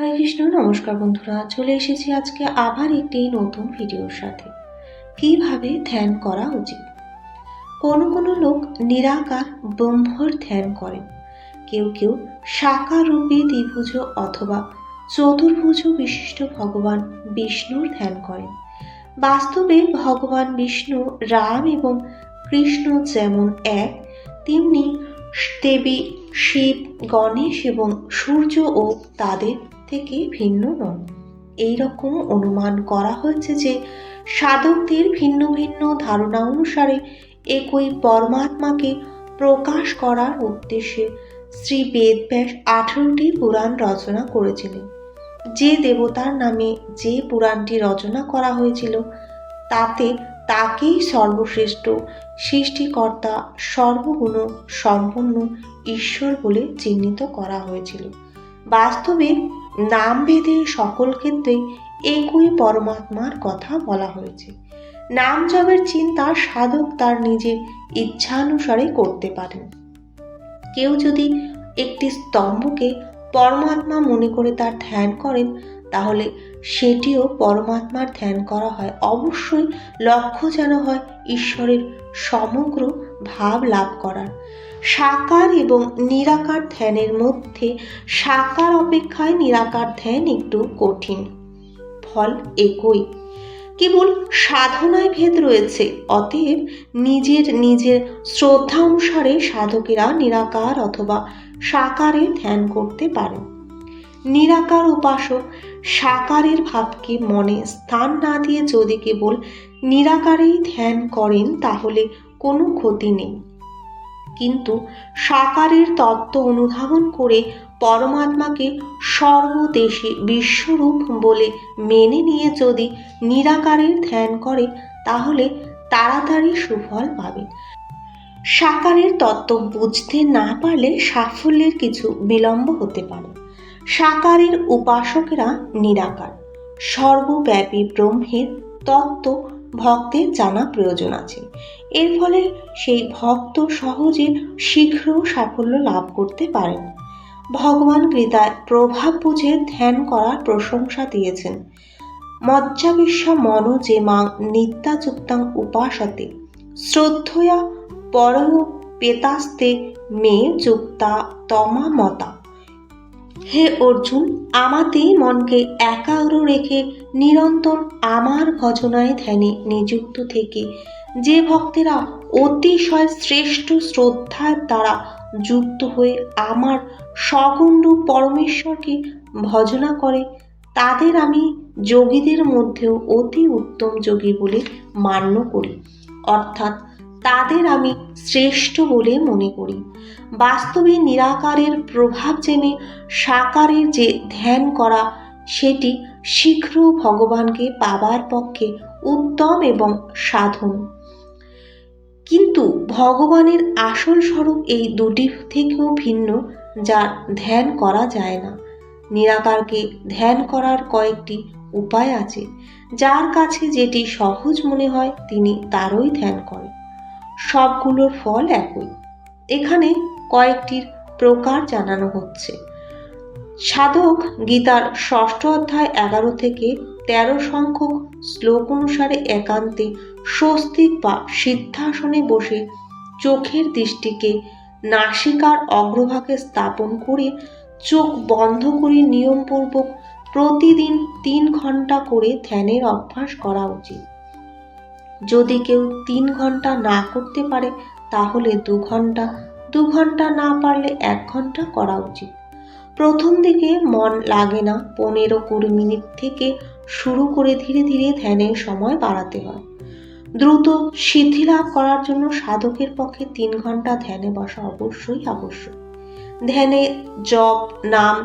হরে কৃষ্ণ। নমস্কার বন্ধুরা, চলে এসেছি আজকে আবার একটি নতুন ভিডিওর সাথে। কিভাবে ধ্যান করা উচিত। কোনো কোনো লোক নিরাকার ব্রহ্মর ধ্যান করেন, কেউ কেউ সাকার রূপে দ্বিভুজ অথবা চতুর্ভুজ বিশিষ্ট ভগবান বিষ্ণুর ধ্যান করেন। বাস্তবে ভগবান বিষ্ণু, রাম এবং কৃষ্ণ যেমন এক, তেমনি দেবী শিব, গণেশ এবং সূর্য ও তাদের থেকে ভিন্ন নন। এই রকম অনুমান করা হয়েছে যে সাধকদের ভিন্ন ভিন্ন ধারণা অনুসারে একই পরমাত্মাকে প্রকাশ করার উদ্দেশ্যে শ্রী বেদব্যাস 18টি পুরাণ রচনা করেছিলেন। যে দেবতার নামে যে পুরাণটি রচনা করা হয়েছিল তাতে তাকেই সর্বশ্রেষ্ঠ সৃষ্টিকর্তা, সর্বগুণ সম্পন্ন ঈশ্বর বলে চিহ্নিত করা হয়েছিল। বাস্তবে নামভেদের সকল ক্ষেত্রেই একই পরমাত্মার কথা বলা হয়েছে। নাম জপের চিন্তা সাধক তার নিজের ইচ্ছানুসারে করতে পারেন। কেউ যদি একটি স্তম্ভকে পরমাত্মা মনে করে তার ধ্যান করেন, তাহলে সেটিও পরমাত্মার ধ্যান করা হয়। অবশ্যই লক্ষ্য যেন হয় ঈশ্বরের সমগ্র ভাব লাভ করার। সাকার এবং নিরাকার ধ্যানের মধ্যে সাকার অপেক্ষায় নিরাকার ধ্যান একটু কঠিন, ফল একই, কেবল সাধনায় ভেদ রয়েছে। অতএব নিজের নিজের শ্রদ্ধা অনুসারে সাধকেরা নিরাকার অথবা সাকারে ধ্যান করতে পারেন। নিরাকার উপাসক সাকারের ভাবকে মনে স্থান না দিয়ে যদি কেবল নিরাকারেই ধ্যান করেন তাহলে কোনো ক্ষতি নেই, কিন্তু সাকারের তত্ত্ব অনুধাবন করে পরমাত্মাকে সর্বদেশে বিশ্বরূপ বলে মেনে নিয়ে যদি নিরাকারের ধ্যান করে তাহলে তাড়াতাড়ি সুফল পাবে। সাকারের তত্ত্ব বুঝতে না পারলে সাফল্যের কিছু বিলম্ব হতে পারে। সাকারের উপাসকেরা নিরাকার সর্বব্যাপী ব্রহ্মের তত্ত্ব ভক্তের জানা প্রয়োজন আছে। এর ফলে সেই ভক্ত সহজে শীঘ্র সাফল্য লাভ করতে পারেন। ভগবান গীতায় প্রভাব বুঝে ধ্যান করার প্রশংসা দিয়েছেন। মজ্জাবিশ্ব মন যে মাং নিত্যাযুক্তাং উপাসতে শ্রদ্ধয়া পরয় পেতাস্তে মে যুক্তা তমা মতা। হে অর্জুন, আমাতেই মনকে একাগ্র রেখে নিরন্তর আমার ভজনায় ধ্যানে নিযুক্ত থেকে যে ভক্তেরা অতিশয় শ্রেষ্ঠ শ্রদ্ধার দ্বারা যুক্ত হয়ে আমার সগুণরূপ পরমেশ্বরকে ভজনা করে, তাদের আমি যোগীদের মধ্যেও অতি উত্তম যোগী বলে মান্য করি, অর্থাৎ তাদের আমি শ্রেষ্ঠ বলে মনে করি। বাস্তবে নিরাকারের প্রভাব জেনে সাকারের যে ধ্যান করা, সেটি শীঘ্র ভগবানকে পাবার পক্ষে উত্তম এবং সাধন। কিন্তু ভগবানের আসল স্বরূপ এই দুটি থেকেও ভিন্ন, যার ধ্যান করা যায় না। নিরাকারকে ধ্যান করার কয়েকটি উপায় আছে। যার কাছে যেটি সহজ মনে হয় তিনি তারই ধ্যান করেন। সবগুলোর ফল একই। এখানে কয়েকটির প্রকার জানানো হচ্ছে। সাধক গীতার 6ষ্ঠ অধ্যায় 11 থেকে 13 সংখ্যক শ্লোক অনুসারে একান্তে স্বস্তিক বা সিদ্ধাসনে বসে চোখের দৃষ্টিকে নাসিকার অগ্রভাগে স্থাপন করে চোখ বন্ধ করে নিয়মপূর্বক প্রতিদিন 3 ঘন্টা করে ধ্যানের অভ্যাস করা উচিত। যদি কেউ 3 ঘন্টা না করতে পারে তাহলে 2 ঘন্টা, 2 ঘন্টা না পারলে 1 ঘন্টা করা উচিত। প্রথম দিকে মন লাগে না, 15-20 মিনিট থেকে শুরু করে ধীরে ধীরে ধ্যানের সময় বাড়াতে হয়। দ্রুত সিদ্ধি লাভ করার জন্য সাধকের পক্ষে 3 ঘন্টা ধ্যানে বসা অবশ্যই আবশ্যক। ধ্যানে জপ, নাম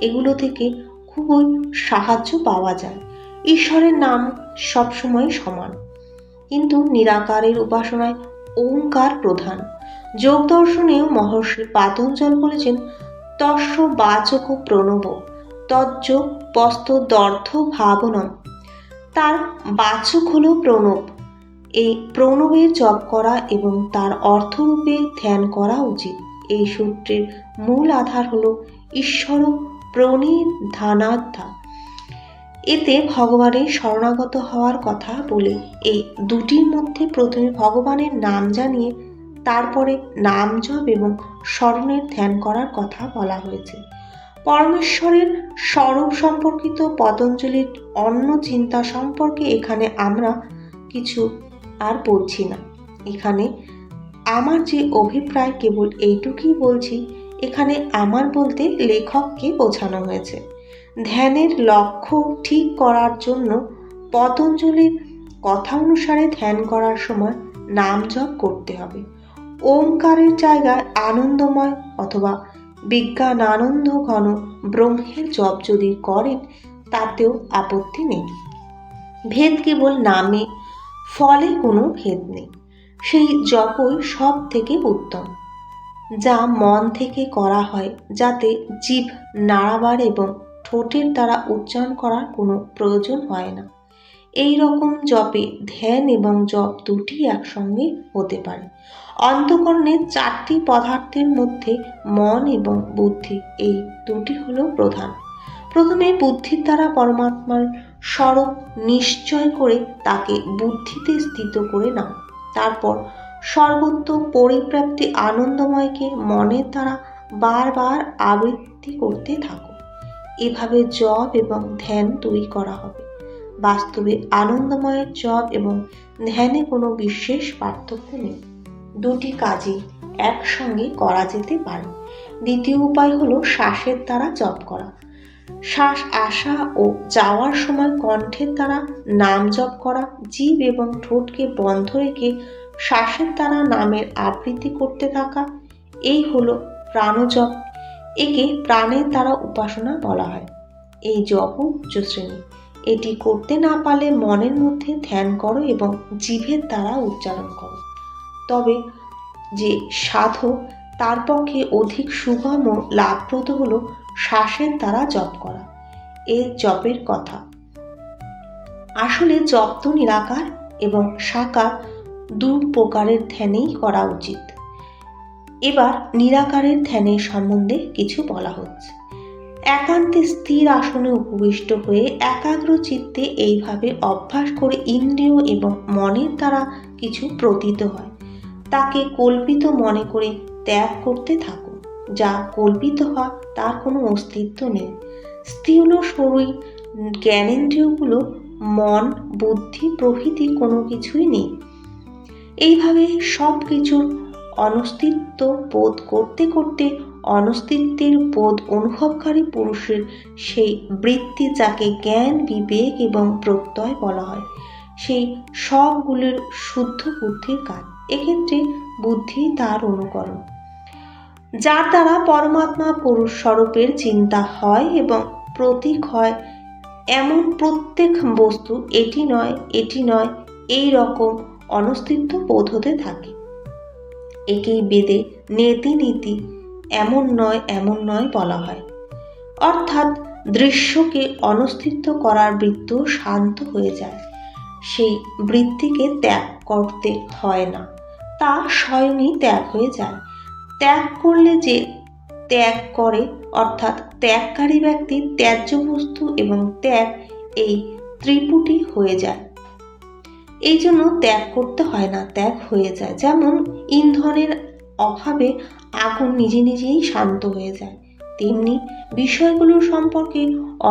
এগুলো থেকে খুবই সাহায্য পাওয়া যায়। ঈশ্বরের নাম সবসময় সমান, কিন্তু নিরাকারের উপাসনায় ওঙ্কার প্রধান। যোগ দর্শনেও মহর্ষি পাতঞ্জল বলেছেন, তস্য বাচক প্রণব তজ্জ পস্তদর্থ ভাবনম। তার বাচক হল প্রণব। এই প্রণবের জপ করা এবং তার অর্থরূপে ধ্যান করা উচিত। এই সূত্রের মূল আধার হল ঈশ্বর প্রণিধানাধ্যা। এতে ভগবানের শরণাগত হওয়ার কথা বলে এই দুটির মধ্যে প্রথমে ভগবানের নাম জানিয়ে তারপরে নাম জপ এবং স্মরণের ধ্যান করার কথা বলা হয়েছে। পরমেশ্বরের স্বরূপ সম্পর্কিত পতঞ্জলির অন্য চিন্তা সম্পর্কে এখানে আমরা কিছু আর বলছি না। এখানে আমার যে অভিপ্রায় কেবল এইটুকুই বলছি, এখানে আমার বলতে লেখককে বোঝানো হয়েছে। ধ্যানের লক্ষ্য ঠিক করার জন্য পতঞ্জলির কথা অনুসারে ধ্যান করার সময় নাম জপ করতে হবে। ওমকারের জায়গায় আনন্দময় অথবা বিজ্ঞানানন্দ ঘন ব্রহ্মের জপ যদি করেন তাতেও আপত্তি নেই। ভেদ কেবল নামে, ফলে কোনো ভেদ নেই। সেই জপই সব থেকে উত্তম, যা মন থেকে করা হয়, যাতে জিভ নাড়াবার এবং ঠোঁটের দ্বারা উচ্চারণ করার কোনো প্রয়োজন হয় না। এই রকম জপে ধ্যান এবং জপ দুটি একসঙ্গে হতে পারে। অন্তঃকরণের চারটি পদার্থের মধ্যে মন এবং বুদ্ধি, এই দুটি হলো প্রধান। প্রথমে বুদ্ধির দ্বারা পরমাত্মার স্বরূপ নিশ্চয় করে তাকে বুদ্ধিতে স্থিত করে নাও। তারপর সর্বত্র পরিপ্রাপ্তি আনন্দময়কে মনের দ্বারা বারবার আবৃত্তি করতে থাকো। এভাবে জপ এবং ধ্যান দুই করা হবে। বাস্তবে আনন্দময়ের জপ এবং ধ্যানে কোনো বিশেষ পার্থক্য নেই। দুটি কাজই একসঙ্গে করা যেতে পারে। দ্বিতীয় উপায় হলো শ্বাসের দ্বারা জপ করা। শ্বাস আসা ও যাওয়ার সময় কণ্ঠের দ্বারা নাম জপ করা, জিভ এবং ঠোঁটকে বন্ধ রেখে শ্বাসের দ্বারা নামের আবৃত্তি করতে থাকা, এই হলো প্রাণজপ। একে প্রাণের দ্বারা উপাসনা বলা হয়। এই জপও উচ্চ শ্রেণী। এটি করতে না পারলে মনের মধ্যে ধ্যান করো এবং জিভের দ্বারা উচ্চারণ করো। তবে যে সাধক, তার পক্ষে অধিক সুগম ও লাভপ্রদ হলো শ্বাসের দ্বারা জপ করা। এর জপের কথা। আসলে জপ তো নিরাকার এবং সাকার দু প্রকারের ধ্যানেই করা উচিত। এবার নিরাকারের ধ্যানের সম্বন্ধে কিছু বলা হচ্ছে। একান্তে স্থির আসনে উপবিষ্ট হয়ে একাগ্র চিত্তে এইভাবে অভ্যাস করে ইন্দ্রিয় এবং মনের দ্বারা কিছু প্রতীত হয়, তাকে কল্পিত মনে করে ত্যাগ করতে থাকুন। যা কল্পিত হয় তার কোনো অস্তিত্ব নেই। স্থূল শরীর, জ্ঞানেন্দ্রিয়গুলো, মন, বুদ্ধি প্রভৃতি কোনো কিছুই নেই। এইভাবে সব কিছুর অনস্তিত্ব বোধ করতে করতে অনস্তিত্বের বোধ অনুভবকারী পুরুষের সেই বৃত্তি, যাকে জ্ঞান, বিবেক এবং প্রত্যয় বলা হয়, সেই সবগুলির শুদ্ধ বুদ্ধির কাজ। এক্ষেত্রে বুদ্ধি তার অনুকরণ, যার দ্বারা পরমাত্মা পুরুষ স্বরূপের চিন্তা হয় এবং প্রতীক হয় এমন প্রত্যেক বস্তু এটি নয়, এটি নয়, এই রকম অনস্তিত্ব বোধ হতে থাকে। একেই বেদে নেতি নীতি, এমন নয় এমন নয় বলা হয়। অর্থাৎ দৃশ্যকে অনস্তিত্ব করার বৃত্ত শান্ত হয়ে যায়। সেই বৃত্তিকে ত্যাগ করতে হয় না, তা স্বয়ংই ত্যাগ হয়ে যায়। ত্যাগ করলে যে ত্যাগ করে, অর্থাৎ ত্যাগকারী ব্যক্তি ত্যায্য বস্তু এবং ত্যাগ, এই ত্রিপুটি হয়ে যায়। এই জন্য ত্যাগ করতে হয় না, ত্যাগ হয়ে যায়। যেমন ইন্ধনের অভাবে আগুন নিজে নিজেই শান্ত হয়ে যায়, তেমনি বিষয়গুলো সম্পর্কে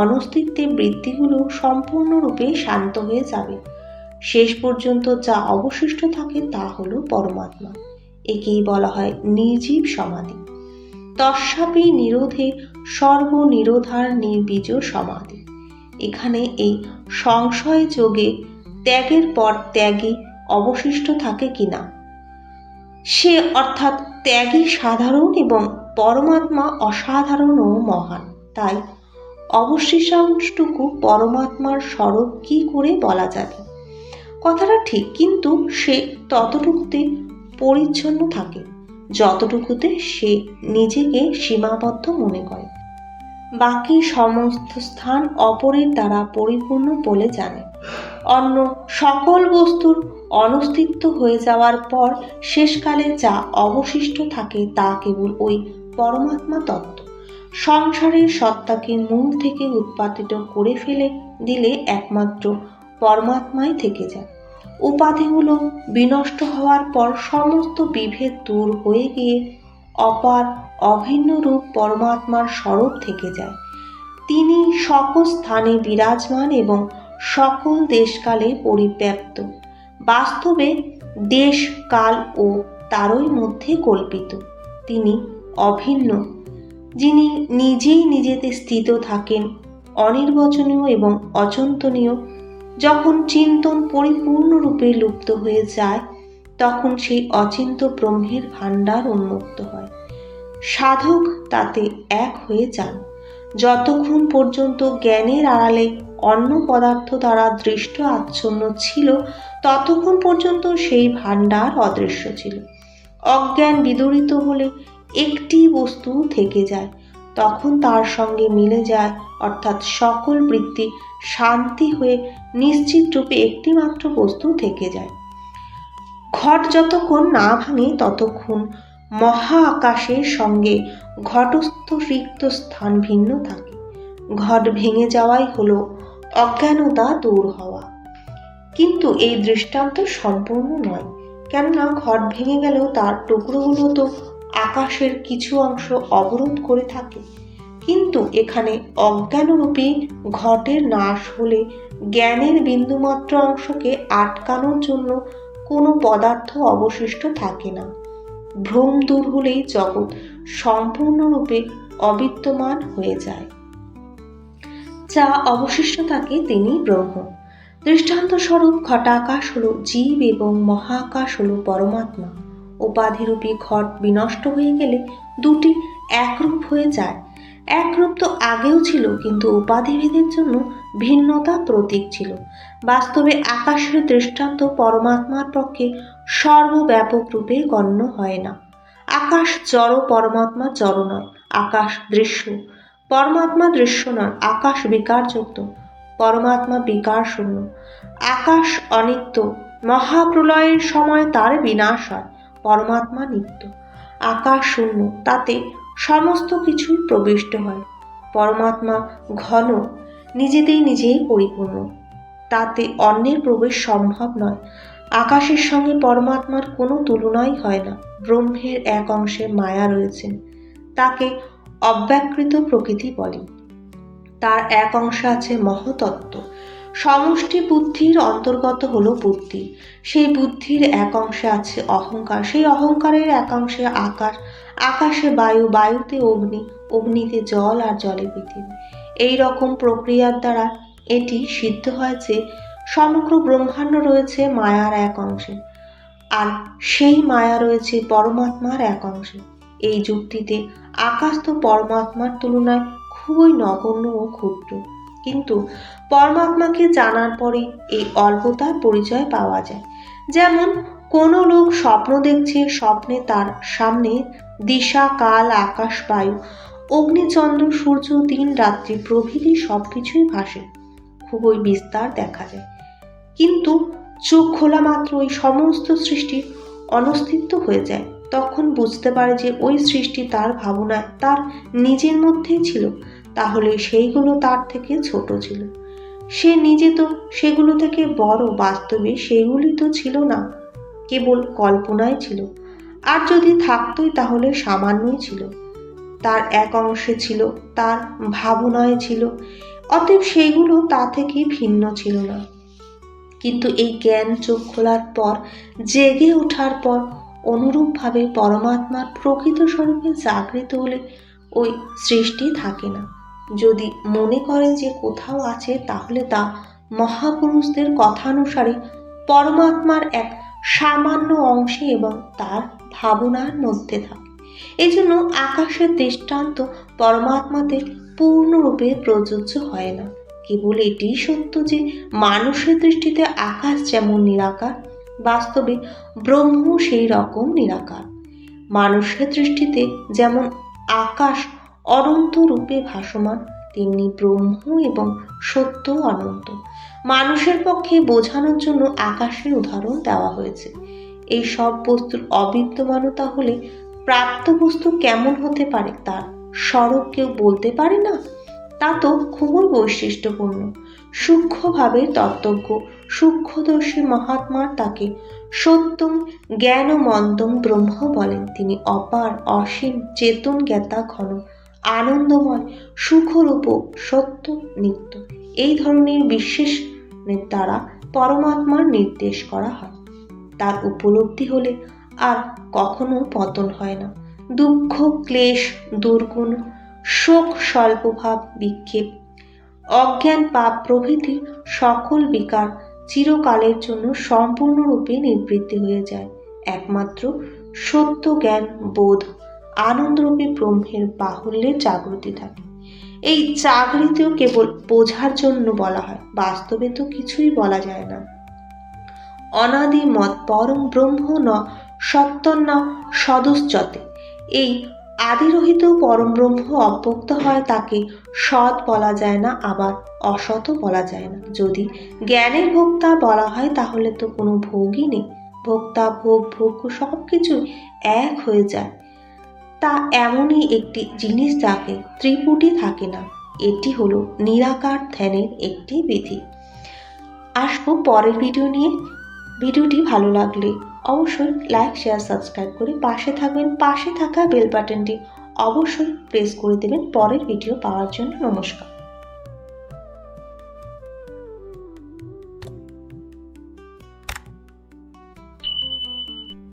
অনস্তিত্বের বৃত্তিগুলো সম্পূর্ণরূপে শান্ত হয়ে যাবে। শেষ পর্যন্ত যা অবশিষ্ট থাকে তা হলো পরমাত্মা। একেই বলা হয় নির্জীব সমাধি। তস্যাপি নিরোধে সর্বনিরোধার নির্বীজ সমাধি। এখানে এই সংশয় যোগে ত্যাগের পর ত্যাগী অবশিষ্ট থাকে কিনা, সে অর্থাৎ ত্যাগী সাধারণ এবং পরমাত্মা অসাধারণ ও মহান। তাই অবশিষ্টাংশটুকু পরমাত্মার স্বরূপ কি করে বলা যাবে? কথাটা ঠিক, কিন্তু সে ততটুকুতে পরিচ্ছন্ন থাকে যতটুকুতে সে নিজেকে সীমাবদ্ধ মনে করে। বাকি সমস্ত স্থান অপরের দ্বারা পরিপূর্ণ বলে জানে। অন্য সকল বস্তুর অনস্তিত্ব হয়ে যাওয়ার পর শেষকালে যা অবশিষ্ট থাকে তা কেবল ওই পরমাত্মা তত্ত্ব। সংসারের সত্তাকে মূল থেকে উৎপাদিত করে ফেলে দিলে একমাত্র পরমাত্মাই থেকে যায়। উপাধিগুলো বিনষ্ট হওয়ার পর সমস্ত বিভেদ দূর হয়ে গিয়ে অপার অভিন্ন রূপ পরমাত্মার স্বরূপ থেকে যায়। তিনি সকল স্থানে বিরাজমান এবং সকল দেশকালে পরিব্যাপ্ত। বাস্তবে দেশ কাল ও তারই মধ্যে কল্পিত। তিনি অভিন্ন, যিনি নিজেই নিজেতে স্থিত থাকেন, অনির্বচনীয় এবং অচিন্তনীয়। যখন চিন্তন পরিপূর্ণরূপে লুপ্ত হয়ে যায়, তখন সেই অচিন্ত ব্রহ্মের ভাণ্ডার উন্মুক্ত হয়। সাধক তাতে এক হয়ে যান। যতক্ষণ পর্যন্ত জ্ঞানের আড়ালে অন্য পদার্থ দ্বারা দৃষ্ট আচ্ছন্ন ছিল, ততক্ষণ পর্যন্ত সেই ভাণ্ডার অদৃশ্য ছিল। অজ্ঞান বিদূরিত হলে একটি বস্তু থেকে যায়, তখন তার সঙ্গে মিলে যায়, অর্থাৎ সকল বৃত্তি শান্তি হয়ে নিশ্চিত রূপে একটিমাত্র বস্তু থেকে যায়। ঘট যতক্ষণ না ভাঙে ততক্ষণ মহা আকাশের সঙ্গে ঘটস্থ রিক্ত স্থান ভিন্ন থাকে। ঘট ভেঙে যাওয়াই হলো অজ্ঞানতা দূর হওয়া। কিন্তু এই দৃষ্টান্ত সম্পূর্ণ নয়, কেননা ঘট ভেঙে গেলেও তার টুকরোগুলো তো আকাশের কিছু অংশ অবরোধ করে থাকে। কিন্তু এখানে অজ্ঞানরূপী ঘটের নাশ হলে জ্ঞানের বিন্দুমাত্র অংশকে আটকানোর জন্য কোনো পদার্থ অবশিষ্ট থাকে না। ভ্রম দূর হলেই জগৎ সম্পূর্ণরূপে অবিদ্যমান হয়ে যায়। যা অবশিষ্ট থাকে তিনি ব্রহ্ম। দৃষ্টান্ত স্বরূপ ঘটাকাশ হল জীব এবং মহাকাশ হল পরমাত্মা। উপাধিরূপী ঘট বিনষ্ট হয়ে গেলে দুটি একরূপ হয়ে যায়। একরূপ তো আগেও ছিল, কিন্তু উপাধিভেদের জন্য ভিন্নতা প্রতীক ছিল। বাস্তবে আকাশের দৃষ্টান্ত পরমাত্মার পক্ষে সর্বব্যাপক রূপে গণ্য হয় না। আকাশ জড়, পরমাত্মা জড় নয়। আকাশ দৃশ্য, পরমাত্মা দৃশ্য নয়। আকাশ বিকারযুক্ত, পরমাত্মা বিকার শূন্য। আকাশ অনিত্য, মহাপ্রলয়ের সময় তার বিনাশ হয়। পরমাত্মা নিত্য। আকাশ শূন্য, তাতে সমস্ত কিছুই প্রবিষ্ট হয়। পরমাত্মা ঘন, নিজেতেই নিজেই পরিপূর্ণ, তাতে অন্যের প্রবেশ সম্ভব নয়। আকাশের সঙ্গে পরমাত্মার কোনো তুলনাই হয় না। ব্রহ্মের এক অংশে মায়া রয়েছেন, তাকে অব্যাকৃত প্রকৃতি বলে। তার এক অংশে আছে মহতত্ত্ব। সমষ্টি বুদ্ধির অন্তর্গত হলো বুদ্ধি। সেই বুদ্ধির এক অংশে আছে অহংকার। সেই অহংকারের এক অংশে আকাশ, আকাশে বায়ু, বায়ুতে অগ্নি, অগ্নিতে জল, আর জলে পৃথিবী। এই রকম প্রক্রিয়ার দ্বারা এটি সিদ্ধ হয় যে সমগ্র ব্রহ্মাণ্ড রয়েছে মায়ার এক অংশে, আর সেই মায়া রয়েছে পরমাত্মার এক অংশে। এই যুক্তিতে আকাশ তো পরমাত্মার তুলনায় খুবই নগণ্য ও ক্ষুদ্র, কিন্তু পরমাত্মাকে জানার পরে এই অল্পতার পরিচয় পাওয়া যায়। যেমন কোনো লোক স্বপ্ন দেখছে, স্বপ্নে তার সামনে দিশা, কাল, আকাশ, বায়ু, অগ্নি, চন্দ্র, সূর্য, দিন, রাত্রি প্রভৃতি সবকিছুই ভাসে, খুবই বিস্তার দেখা যায়। কিন্তু চোখ খোলা মাত্র ওই সমস্ত সৃষ্টির অনস্তিত্ব হয়ে যায়। তখন বুঝতে পারে যে ওই সৃষ্টি তার ভাবনায়, তার নিজের মধ্যেই ছিল। তাহলে সেইগুলো তার থেকে ছোট ছিল। সে নিজে তো সেগুলো থেকে বড়। বাস্তবে সেগুলি তো ছিল না, কেবল কল্পনায় ছিল। আর যদি থাকতই তাহলে সামান্যই ছিল। তার এক অংশে ছিল, তার ভাবনায় ছিল, অতএব সেইগুলো তা থেকে ভিন্ন ছিল না। কিন্তু এই জ্ঞান চোখ খোলার পর, জেগে ওঠার পর, অনুরূপভাবে পরমাত্মার প্রকৃত স্বরূপে জাগৃত হলে ওই সৃষ্টি থাকে না। যদি মনে করেন যে কোথাও আছে, তাহলে তা মহাপুরুষদের কথানুসারে পরমাত্মার এক সামান্য অংশে এবং তার ভাবনার মধ্যে থাকে। এই জন্য আকাশের দৃষ্টান্ত পরমাত্মাতে পূর্ণরূপে প্রযোজ্য হয় না। কেবল এটিই সত্য যে মানুষের দৃষ্টিতে আকাশ যেমন নিরাকার, বাস্তবে ব্রহ্ম সেই রকম নিরাকার। মানুষের দৃষ্টিতে যেমন আকাশ অনন্ত রূপে ভাসমান, তেমনি ব্রহ্ম এবং সত্য অনন্ত। মানুষের পক্ষে বোঝানোর জন্য আকাশের উদাহরণ দেওয়া হয়েছে। এই সব বস্তুর অবিদ্যমানতা হলে প্রাপ্ত বস্তু কেমন হতে পারে তার সরব কেউ বলতে পারে না, তা তো খুবই বৈশিষ্ট্যপূর্ণ। সূক্ষ্মভাবে তত্ত্বজ্ঞ সূক্ষ্মদর্শী মহাত্মার তাকে সত্যম জ্ঞানমন্তম ব্রহ্ম বলেন। তিনি অপার অসীম চেতন জ্ঞাতা ঘন আনন্দময় সুখরূপ সত্য নিত্য, এই ধরনের বিশেষণের দ্বারা পরমাত্মার নির্দেশ করা হয়। তার উপলব্ধি হলে আর কখনো পতন হয় না। দুঃখ ক্লেশ দুর্গুণ শোক স্বল্পভাব বিক্ষেপ অজ্ঞান পাপ প্রভৃতি সকল বিকার চিরকালের জন্য সম্পূর্ণরূপে নিবৃত্তি হয়ে যায়। একমাত্র সত্য জ্ঞান বোধ আনন্দরূপী ব্রহ্মের বাহুল্যে জাগৃতি থাকে। এই জাগৃতিও কেবল বোঝার জন্য বলা হয়, বাস্তবে তো কিছুই বলা যায় না। অনাদি মত পরম ব্রহ্ম ন সত্তর ন সদুচ্যতে, এই আদিরহিত পরম ব্রহ্ম অব্যক্ত হয়, তাকে সৎ বলা যায় না, আবার অসৎও বলা যায় না। যদি জ্ঞানের ভোক্তা বলা হয় তাহলে তো কোনো ভোগই নেই, ভোক্তা ভোগ ভোগ্য সব কিছু এক হয়ে যায়। তা এমনই একটি জিনিস যাকে ত্রিপুটি থাকে না। এটি হলো নিরাকার ধ্যানের একটি বিধি। আসবো পরের ভিডিও নিয়ে। ভিডিওটি ভালো লাগলে অবশ্যই লাইক শেয়ার সাবস্ক্রাইব করে পাশে থাকবেন। পাশে থাকা বেল বাটনটি অবশ্যই প্রেস করে দেবেন পরের ভিডিও পাওয়ার জন্য। নমস্কার।